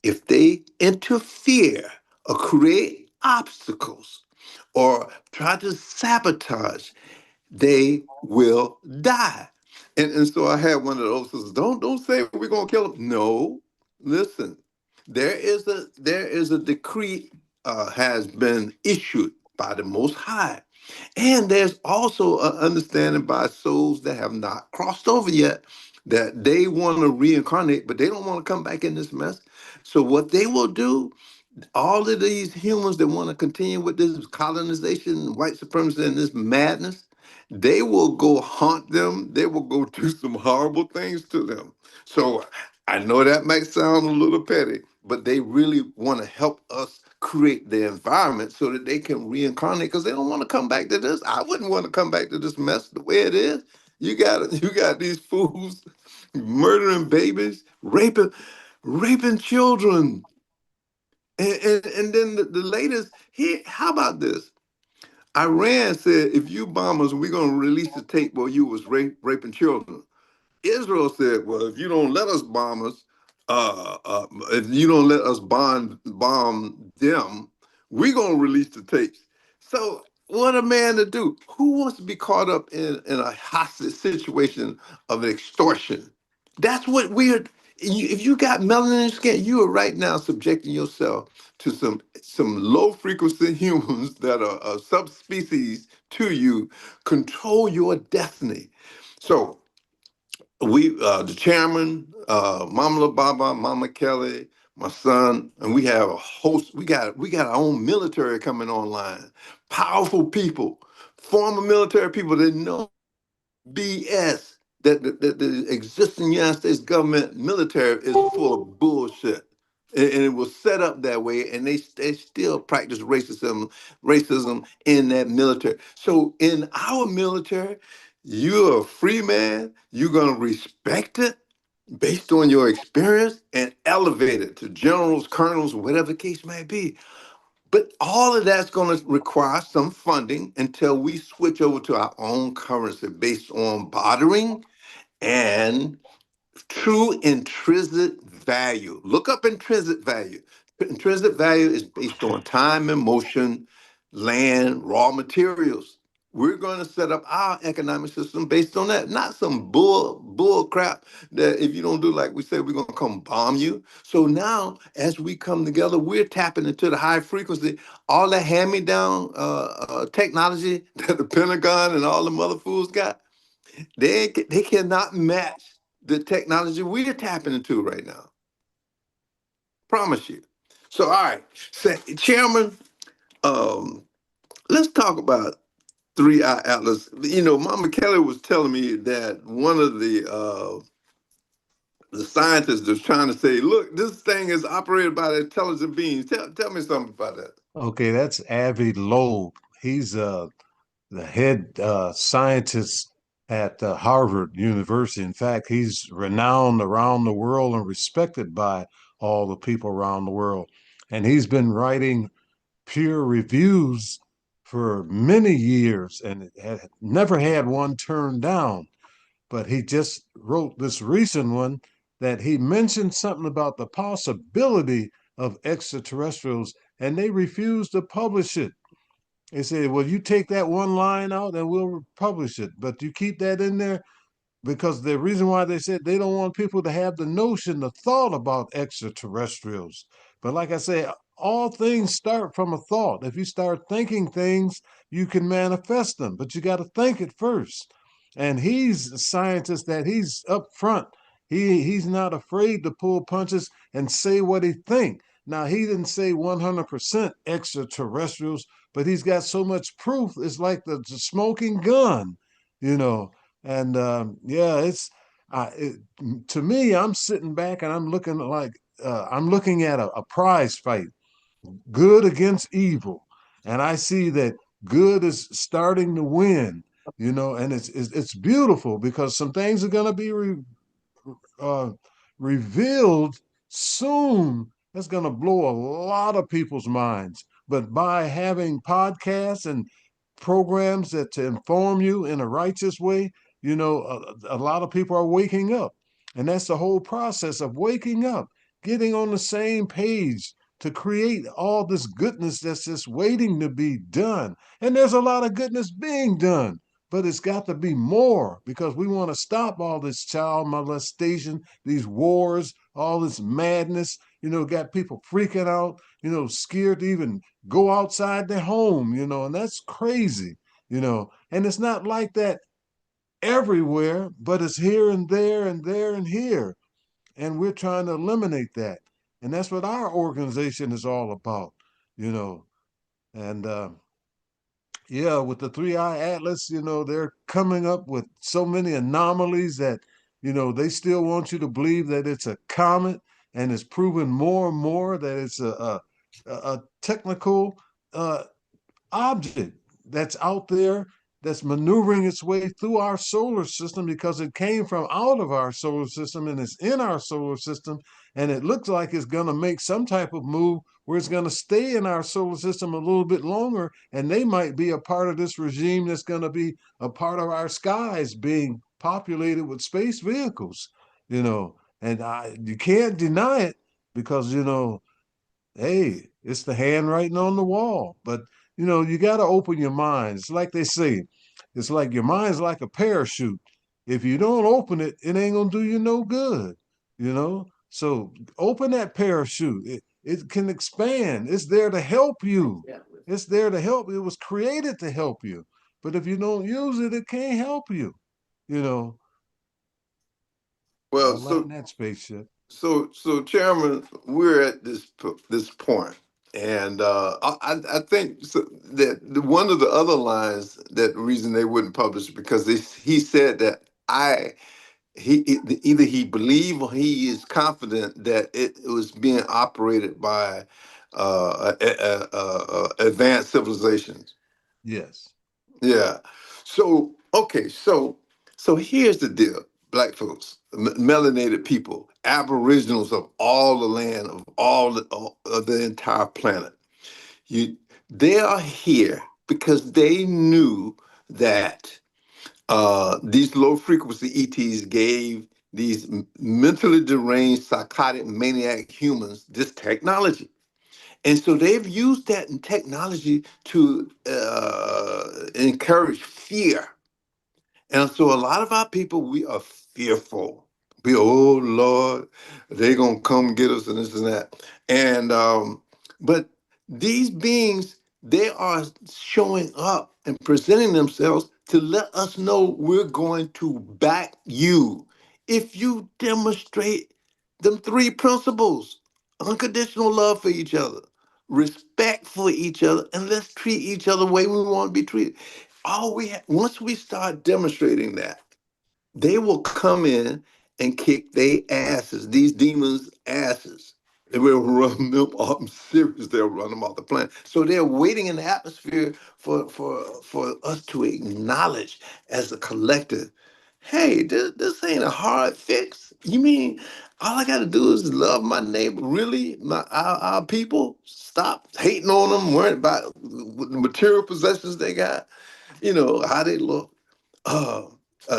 if they interfere or create obstacles or try to sabotage, they will die. And so I had one of those sisters, don't say we're gonna kill them. No, listen, there is a decree has been issued by the Most High. And there's also an understanding by souls that have not crossed over yet that they want to reincarnate, but they don't want to come back in this mess. So what they will do, all of these humans that want to continue with this colonization, white supremacy, and this madness, they will go haunt them. They will go do some horrible things to them. So I know that might sound a little petty, but they really want to help us create the environment so that they can reincarnate because they don't want to come back to this. I wouldn't want to come back to this mess the way it is. You got these fools murdering babies, raping children, and then the latest here, how about this? Iran said, if you bomb us, we're going to release the tape where you was raping children. Israel said, well, if you don't let us bomb us, if you don't let us bomb them, we're going to release the tapes. So what a man to do. Who wants to be caught up in a hostage situation of extortion? That's what we're, if you got melanin in your skin, you are right now subjecting yourself to some low frequency humans that are a subspecies to you, control your destiny. So the chairman, Mama Baba, Mama Kelly, my son, and we have a host. We got our own military coming online. Powerful people, former military people that know BS that the existing United States government military is full of bullshit. And it was set up that way, and they still practice racism in that military. So in our military, you're a free man. You're gonna respect it based on your experience and elevate it to generals, colonels, whatever the case may be. But all of that's going to require some funding until we switch over to our own currency based on bartering and true intrinsic value. Look up intrinsic value. Intrinsic value is based on time and motion, land, raw materials. We're going to set up our economic system based on that, not some bull crap that if you don't do like we said, we're going to come bomb you. So now, as we come together, we're tapping into the high frequency, all that hand-me-down technology that the Pentagon and all the mother fools got. They cannot match the technology we're tapping into right now. Promise you. So, all right, Chairman, um, let's talk about Three Eye Atlas. Mama Kelly was telling me that one of the scientists was trying to say, look, this thing is operated by intelligent beings. Tell me something about that. Okay, that's Avi Loeb. He's the head scientist at Harvard University. In fact, he's renowned around the world and respected by all the people around the world. And he's been writing peer reviews for many years and had never had one turned down. But he just wrote this recent one that he mentioned something about the possibility of extraterrestrials, and they refused to publish it. They said, well, you take that one line out and we'll publish it. But you keep that in there because the reason why they said they don't want people to have the notion, the thought about extraterrestrials. But like I say, all things start from a thought. If you start thinking things, you can manifest them, but you got to think it first. And he's a scientist that he's up front. He's not afraid to pull punches and say what he think. Now he didn't say 100% extraterrestrials, but he's got so much proof. It's like the smoking gun, you know. And yeah, it, to me, I'm sitting back and I'm looking like I'm looking at a prize fight, good against evil, and I see that good is starting to win. And it's beautiful because some things are going to be uh, revealed soon. That's going to blow a lot of people's minds. But by having podcasts and programs that to inform you in a righteous way, a lot of people are waking up. And that's the whole process of waking up, getting on the same page to create all this goodness that's just waiting to be done. And there's a lot of goodness being done, but it's got to be more because we want to stop all this child molestation, these wars, all this madness. Got people freaking out, scared to even go outside their home, and that's crazy, and it's not like that everywhere, but it's here and there and there and here. And we're trying to eliminate that. And that's what our organization is all about, you know. And yeah, with the Three Eye Atlas, they're coming up with so many anomalies that, they still want you to believe that it's a comet, and it's proven more and more that it's a technical uh, object that's out there that's maneuvering its way through our solar system because it came from out of our solar system and it's in our solar system, and it looks like it's going to make some type of move where it's going to stay in our solar system a little bit longer, and they might be a part of this regime that's going to be a part of our skies being populated with space vehicles, and you can't deny it because hey, it's the handwriting on the wall. But you got to open your mind. It's like they say, it's like your mind's like a parachute. If you don't open it, it ain't gonna do you no good. So open that parachute. It can expand. It's there to help you. It's there to help. It was created to help you. But if you don't use it, it can't help you. You know. Well, I land that spaceship. Chairman, we're at this point, and I think that one of the other lines that the reason they wouldn't publish it because he said that I either he believed or he is confident that it was being operated by advanced civilizations. Yes. Yeah. So okay, so here's the deal, black folks, melanated people, aboriginals of all the land of the entire planet. You, they are here because they knew that these low frequency ETs gave these mentally deranged, psychotic, maniac humans this technology. And so they've used that in technology to encourage fear. And so a lot of our people, we are fearful. Oh Lord, they gonna come get us and this and that. And but these beings, they are showing up and presenting themselves to let us know we're going to back you if you demonstrate them three principles: unconditional love for each other, respect for each other, and let's treat each other the way we want to be treated. Once we start demonstrating that, they will come in and kick their asses, these demons' asses. They will run them off. I'm serious. They'll run them off the planet. So they're waiting in the atmosphere for us to acknowledge as a collective. Hey, this ain't a hard fix. You mean all I got to do is love my neighbor? Really, our people? Stop hating on them, worrying about the material possessions they got. How they look. Uh,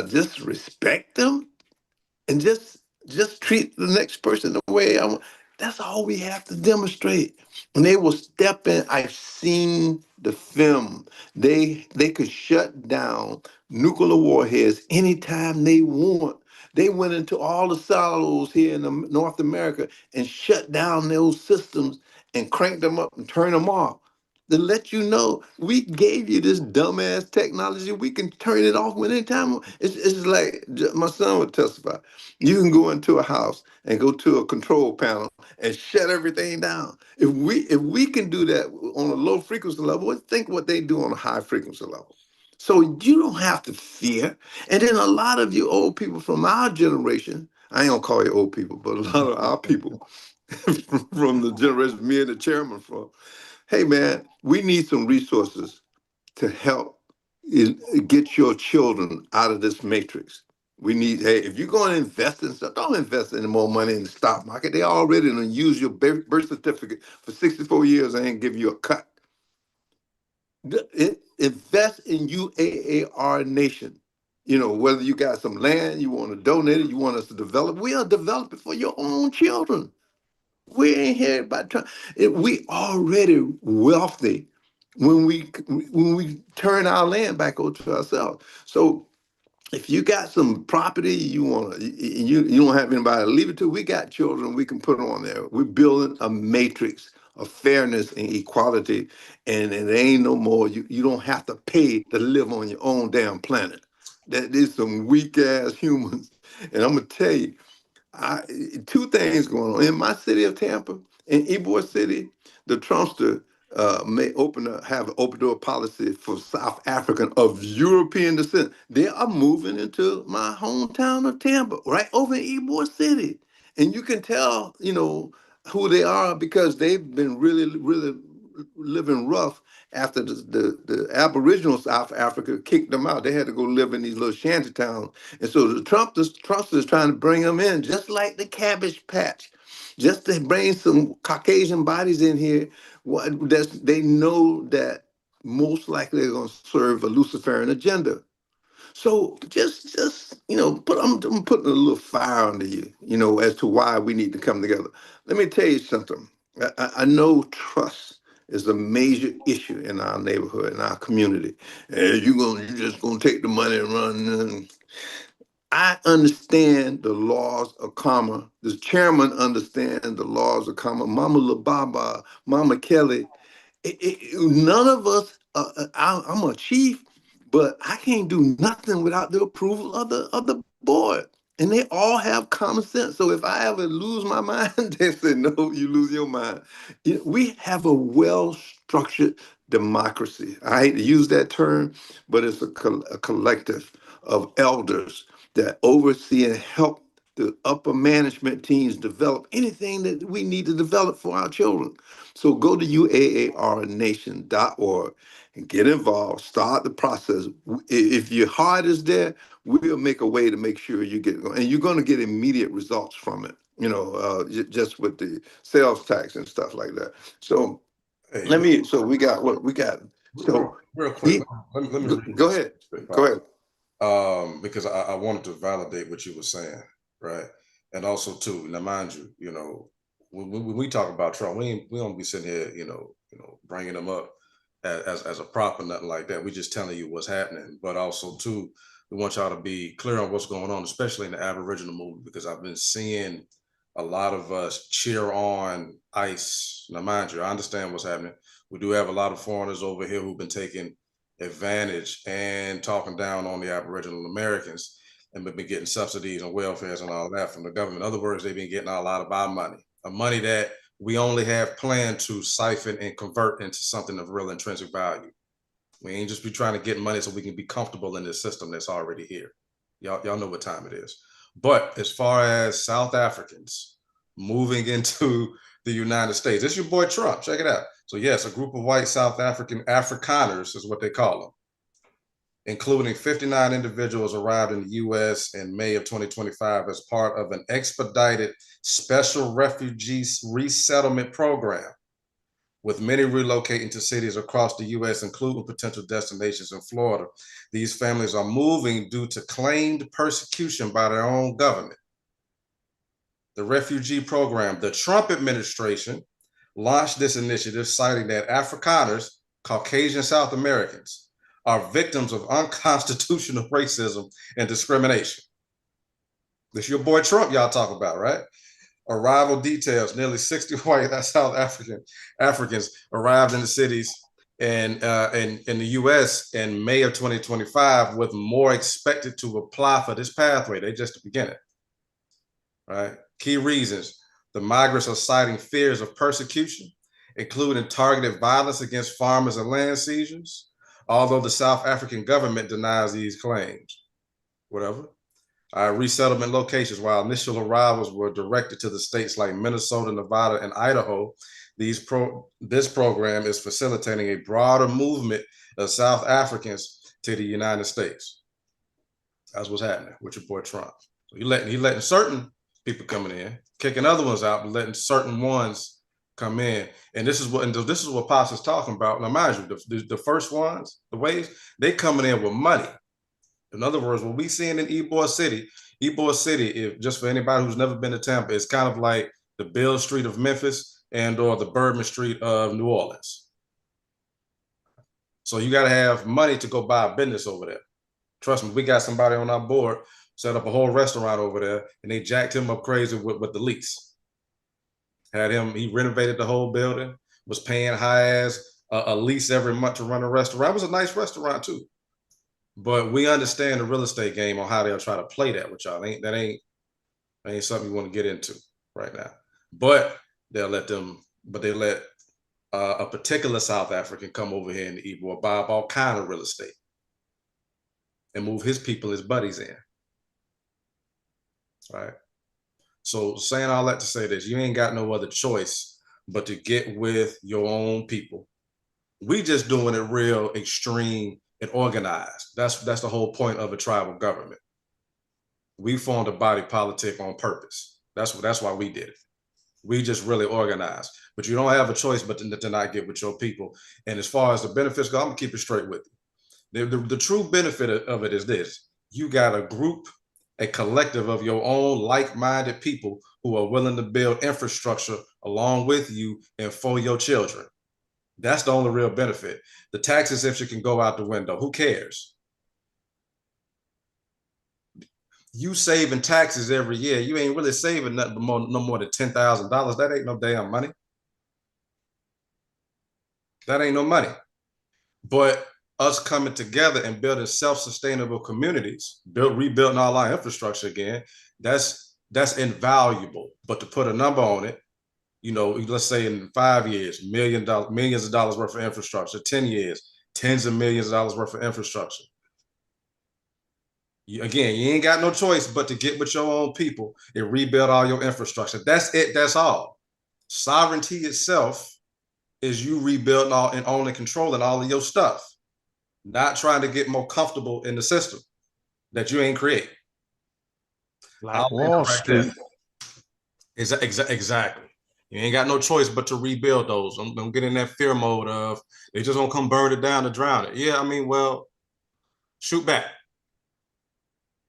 just respect them and just treat the next person the way I want. That's all we have to demonstrate. And they will step in. I've seen the film. They could shut down nuclear warheads anytime they want. They went into all the silos here in North America and shut down those systems and cranked them up and turned them off to let you know we gave you this dumbass technology. We can turn it off anytime. It's like my son would testify. You can go into a house and go to a control panel and shut everything down. If we can do that on a low frequency level, think what they do on a high frequency level. So you don't have to fear. And then a lot of you old people from our generation, I ain't gonna call you old people, but a lot of our people from the generation me and the chairman from, hey man, we need some resources to help get your children out of this matrix. We need, hey, if you're going to invest in stuff, don't invest any more money in the stock market. They already done use your birth certificate for 64 years and ain't give you a cut. Invest in UAAR Nation. Whether you got some land, you want to donate it, you want us to develop, we'll develop it for your own children. We ain't here about trying. We already wealthy when we turn our land back over to ourselves. So if you got some property you want to, you don't have anybody to leave it to, we got children we can put on there. We're building a matrix of fairness and equality, and it ain't no more. You don't have to pay to live on your own damn planet. That is some weak ass humans, and I'm gonna tell you, I, two things going on in my city of Tampa, in Ybor City. The Trumpster may have an open door policy for South African of European descent. They are moving into my hometown of Tampa, right over in Ybor City, and you can tell, who they are because they've been really, really living rough after the Aboriginal South Africa kicked them out. They had to go live in these little shanty towns, and so the Trumpsters is trying to bring them in, just like the Cabbage Patch, just to bring some Caucasian bodies in here. They know that most likely they're going to serve a Luciferian agenda. So just I'm putting a little fire under you, as to why we need to come together. Let me tell you something. I know trust is a major issue in our neighborhood, in our community. And you just gonna take the money and run. I understand the laws of karma. The chairman understands the laws of karma. Mama LaBaba, Mama Kelly, none of us. I'm a chief, but I can't do nothing without the approval of the board. And they all have common sense. So if I ever lose my mind, they say, no, you lose your mind. We have a well-structured democracy. I hate to use that term, but it's a collective of elders that oversee and help the upper management teams develop anything that we need to develop for our children. So go to uaarnation.org and get involved, start the process. If your heart is there, we'll make a way to make sure you get going. And you're going to get immediate results from it, just with the sales tax and stuff like that. So Hey, so we got what we got. So real quick, he, let me read go this ahead. quick, Go ahead. because I wanted to validate what you were saying, right? And also too, now mind you, when we talk about Trump, we don't be sitting here, bringing him up as a prop or nothing like that. We just telling you what's happening, but also too, we want y'all to be clear on what's going on, especially in the Aboriginal movement, because I've been seeing a lot of us cheer on ICE. Now mind you, I understand what's happening. We do have a lot of foreigners over here who've been taking advantage and talking down on the Aboriginal Americans and been getting subsidies and welfares and all that from the government. In other words, they've been getting a lot of our money, a money that we only have planned to siphon and convert into something of real intrinsic value. We ain't just be trying to get money so we can be comfortable in this system that's already here. Y'all know what time it is. But as far as South Africans moving into the United States, it's your boy Trump. Check it out. So yes, a group of white South Afrikaners is what they call them, including 59 individuals, arrived in the U.S. in May of 2025 as part of an expedited special refugee resettlement program, with many relocating to cities across the U.S., including potential destinations in Florida. These families are moving due to claimed persecution by their own government. The refugee program, the Trump administration launched this initiative, citing that Afrikaners, Caucasian South Americans, are victims of unconstitutional racism and discrimination. This your boy Trump y'all talk about, right? Arrival details: nearly 60 white South Africans arrived in the cities and in the U.S. in May of 2025, with more expected to apply for this pathway. They just the beginning, right? Key reasons: the migrants are citing fears of persecution, including targeted violence against farmers and land seizures, although the South African government denies these claims. Whatever. Resettlement locations. While initial arrivals were directed to the states like Minnesota, Nevada, and Idaho, this program is facilitating a broader movement of South Africans to the United States. That's what's happening with your boy Trump. So he letting certain people coming in, kicking other ones out, but letting certain ones come in. And this is what Pops is talking about. Now, mind you, the first ones, the waves, they coming in with money. In other words, what we seeing in Ybor City, if just for anybody who's never been to Tampa, it's kind of like the Beale Street of Memphis and or the Bourbon Street of New Orleans. So you got to have money to go buy a business over there. Trust me, we got somebody on our board set up a whole restaurant over there, and they jacked him up crazy with the lease. He renovated the whole building, was paying high as a lease every month to run a restaurant. It was a nice restaurant too. But we understand the real estate game on how they'll try to play that with y'all. That ain't something you want to get into right now. But they let a particular South African come over here in the Ybor, buy up all kind of real estate and move his people, his buddies in. Right. So saying all that to say this, you ain't got no other choice but to get with your own people. We just doing it real extreme and organized. That's the whole point of a tribal government. We formed a body politic on purpose. That's why we did it. We just really organized. But you don't have a choice but to not get with your people. And as far as the benefits go, I'm gonna keep it straight with you. The true benefit of it is this: you got a group, a collective of your own like-minded people who are willing to build infrastructure along with you and for your children. That's the only real benefit. The tax exemption can go out the window. Who cares? You saving taxes every year. You ain't really saving nothing but no more than $10,000. That ain't no damn money. That ain't no money. But us coming together and building self-sustainable communities, rebuilding all our infrastructure again, that's invaluable. But to put a number on it, let's say in 5 years, millions of dollars worth of infrastructure, 10 years, tens of millions of dollars worth of infrastructure. You ain't got no choice but to get with your own people and rebuild all your infrastructure. That's it. That's all. Sovereignty itself is you rebuilding all and owning, controlling all of your stuff, not trying to get more comfortable in the system that you ain't create. Like Wall Street. Exactly. You ain't got no choice but to rebuild those. Don't get in that fear mode of they just gonna come burn it down to drown it. Yeah, I mean, well, shoot back.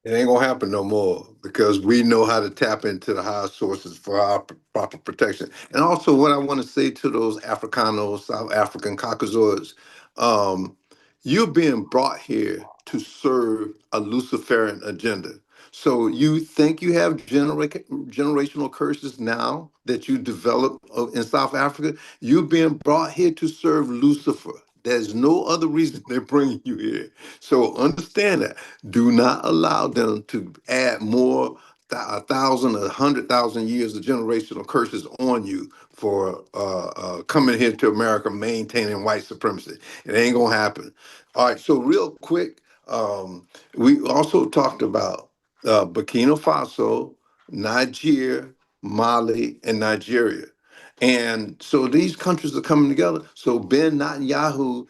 It ain't gonna happen no more because we know how to tap into the higher sources for our proper protection. And also, what I want to say to those Africanos, South African Caucasoids, um, you're being brought here to serve a Luciferian agenda. So you think you have generational curses now that you developed in South Africa? You're being brought here to serve Lucifer. There's no other reason they're bringing you here. So understand that. Do not allow them to add more 1,000, 100,000 years of generational curses on you for coming here to America, maintaining white supremacy. It ain't gonna happen. All right. So real quick, we also talked about Burkina Faso, Niger, Mali, and Nigeria. And so these countries are coming together. So Ben Netanyahu,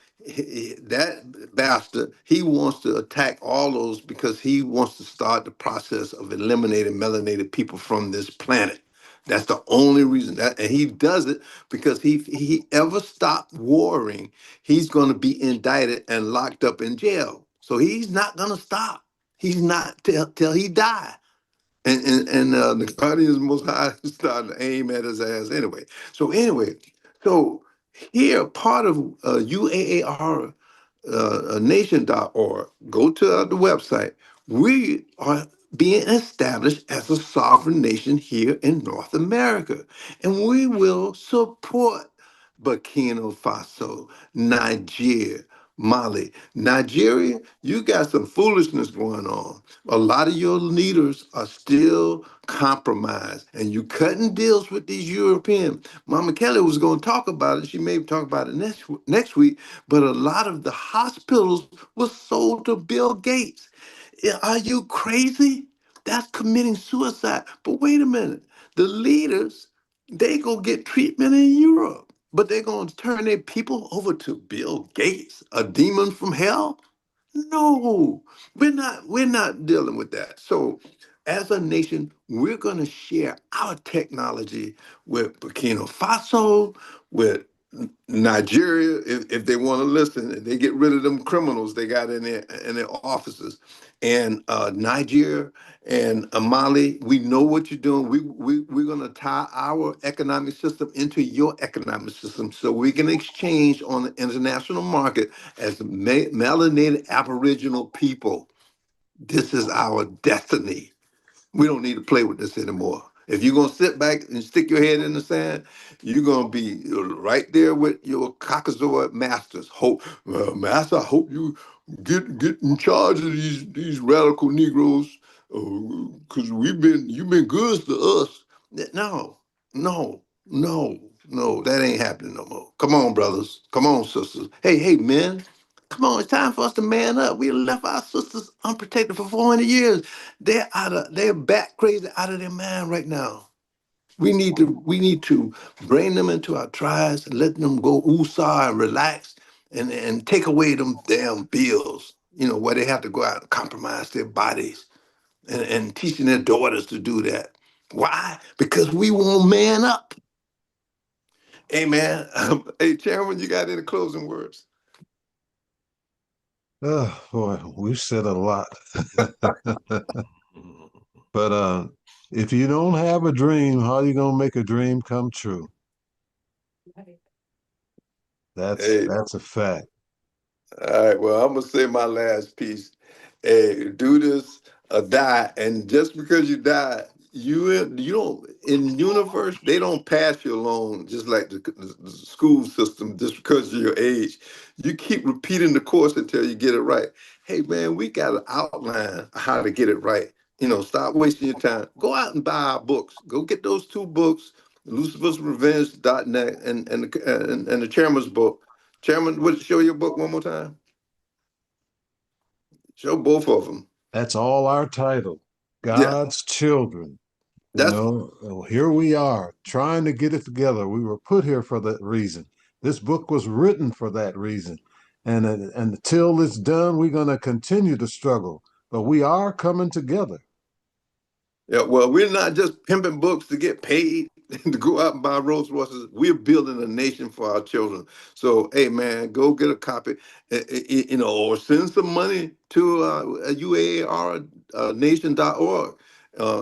that bastard, he wants to attack all those because he wants to start the process of eliminating melanated people from this planet. That's the only reason that, and he does it because he ever stop warring, he's going to be indicted and locked up in jail. So he's not going to stop. He's not till he die. And the Guardians Most High is starting to aim at his ass anyway. So here, part of UAAR nation.org, go to the website. We are being established as a sovereign nation here in North America, and we will support Burkina Faso, Niger, Mali. Nigeria, you got some foolishness going on. A lot of your leaders are still compromised, and you cutting deals with these European. Mama Kelly was going to talk about it. She may talk about it next week, but a lot of the hospitals were sold to Bill Gates. Are you crazy? That's committing suicide. But wait a minute. The leaders, they go get treatment in Europe, but they're going to turn their people over to Bill Gates, a demon from hell? No, we're not dealing with that. So as a nation, we're going to share our technology with Burkina Faso, with Nigeria, if they want to listen, and they get rid of them criminals they got in their offices, and Nigeria and Mali, we know what you're doing. We're going to tie our economic system into your economic system, so we can exchange on the international market as melanated Aboriginal people. This is our destiny. We don't need to play with this anymore. If you're gonna sit back and stick your head in the sand, you're gonna be right there with your Caucasoid masters. Hope, master, I hope you get in charge of these radical Negroes, because you've been good to us. No, no, no, no, that ain't happening no more. Come on, brothers. Come on, sisters. Hey, men. Come on, it's time for us to man up. We left our sisters unprotected for 400 years. They're back crazy out of their mind right now. We need to bring them into our tribes and let them go woosah and relax and take away them damn bills, where they have to go out and compromise their bodies and teaching their daughters to do that. Why? Because we won't man up. Hey man, hey Chairman, you got any closing words? Oh boy, we've said a lot. Mhm. But if you don't have a dream, how are you gonna make a dream come true? That's Hey, that's a fact. all right, well, I'm gonna say my last piece. Hey, do this or die, and just because you die, you don't in universe they don't pass you along just like the school system just because of your age. You keep repeating the course until you get it right. Hey man, we got an outline of how to get it right. Stop wasting your time. Go out and buy our books. Go get those two books, LucifersRevenge.net and the Chairman's book. Chairman, would you show your book one more time? Show both of them. That's all our title. Yeah, God's children. that's Here we are trying to get it together. We were put here for that reason. This book was written for that reason. And until it's done, we're going to continue to struggle. But we are coming together. yeah. Well, we're not just pimping books to get paid to go out and buy Rolls Royces. We're building a nation for our children. So, hey, man, go get a copy, or send some money to UAR nation.org.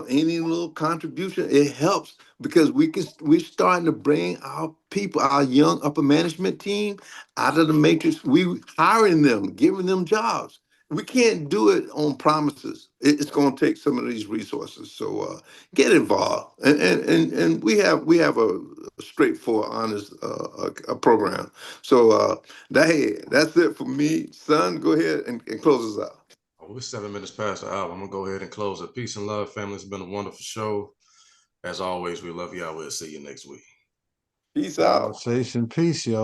Any little contribution, it helps because we're starting to bring our people, our young upper management team out of the matrix. We hiring them, giving them jobs. We can't do it on promises. It's going to take some of these resources. So get involved, and we have a straightforward, honest a program. So hey, that's it for me, son. Go ahead and close us out. We're 7 minutes past the hour. I'm gonna go ahead and close it. Peace and love, family. It's been a wonderful show. As always, we love y'all. We'll see you next week. Peace out. Conversation, peace, y'all.